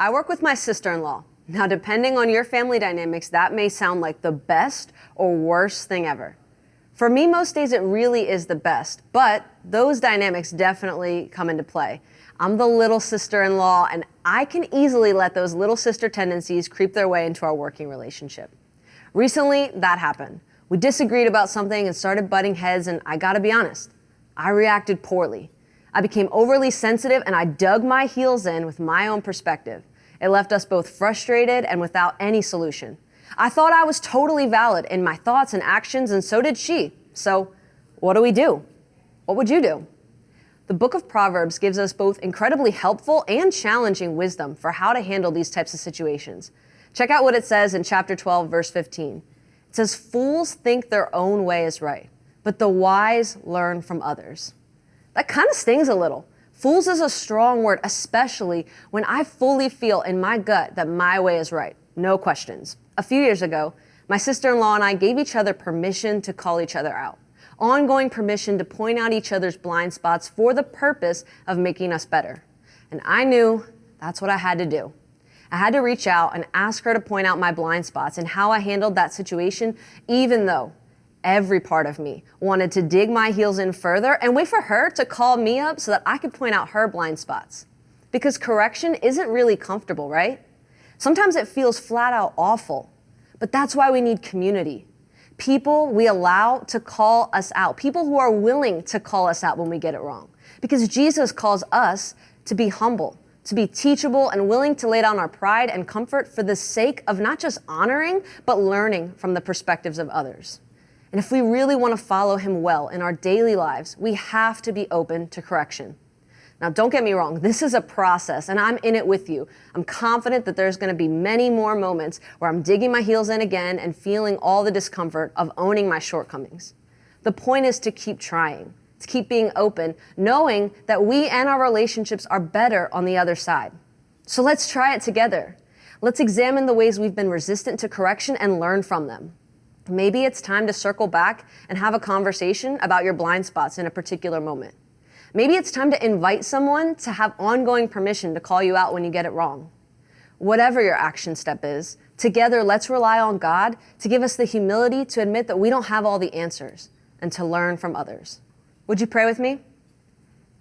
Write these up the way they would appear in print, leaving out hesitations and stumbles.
I work with my sister-in-law. Now, depending on your family dynamics, that may sound like the best or worst thing ever. For me, most days it really is the best, but those dynamics definitely come into play. I'm the little sister-in-law, and I can easily let those little sister tendencies creep their way into our working relationship. Recently, that happened. We disagreed about something and started butting heads, and I gotta be honest, I reacted poorly. I became overly sensitive, and I dug my heels in with my own perspective. It left us both frustrated and without any solution. I thought I was totally valid in my thoughts and actions, and so did she. So, what do? What would you do? The book of Proverbs gives us both incredibly helpful and challenging wisdom for how to handle these types of situations. Check out what it says in chapter 12, verse 15. It says, "Fools think their own way is right, but the wise learn from others." That kind of stings a little. Fools is a strong word, especially when I fully feel in my gut that my way is right. No questions. A few years ago, my sister-in-law and I gave each other permission to call each other out. Ongoing permission to point out each other's blind spots for the purpose of making us better. And I knew that's what I had to do. I had to reach out and ask her to point out my blind spots and how I handled that situation, even though every part of me wanted to dig my heels in further and wait for her to call me up so that I could point out her blind spots. Because correction isn't really comfortable, right? Sometimes it feels flat out awful, but that's why we need community. People we allow to call us out, people who are willing to call us out when we get it wrong. Because Jesus calls us to be humble, to be teachable, and willing to lay down our pride and comfort for the sake of not just honoring, but learning from the perspectives of others. And if we really want to follow him well in our daily lives, we have to be open to correction. Now, don't get me wrong, this is a process, and I'm in it with you. I'm confident that there's going to be many more moments where I'm digging my heels in again and feeling all the discomfort of owning my shortcomings. The point is to keep trying, to keep being open, knowing that we and our relationships are better on the other side. So let's try it together. Let's examine the ways we've been resistant to correction and learn from them. Maybe it's time to circle back and have a conversation about your blind spots in a particular moment. Maybe it's time to invite someone to have ongoing permission to call you out when you get it wrong. Whatever your action step is, together let's rely on God to give us the humility to admit that we don't have all the answers and to learn from others. Would you pray with me?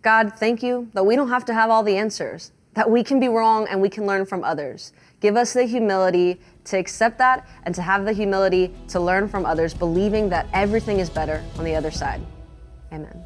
God, thank you that we don't have to have all the answers, that we can be wrong and we can learn from others. Give us the humility to accept that and to have the humility to learn from others, believing that everything is better on the other side. Amen.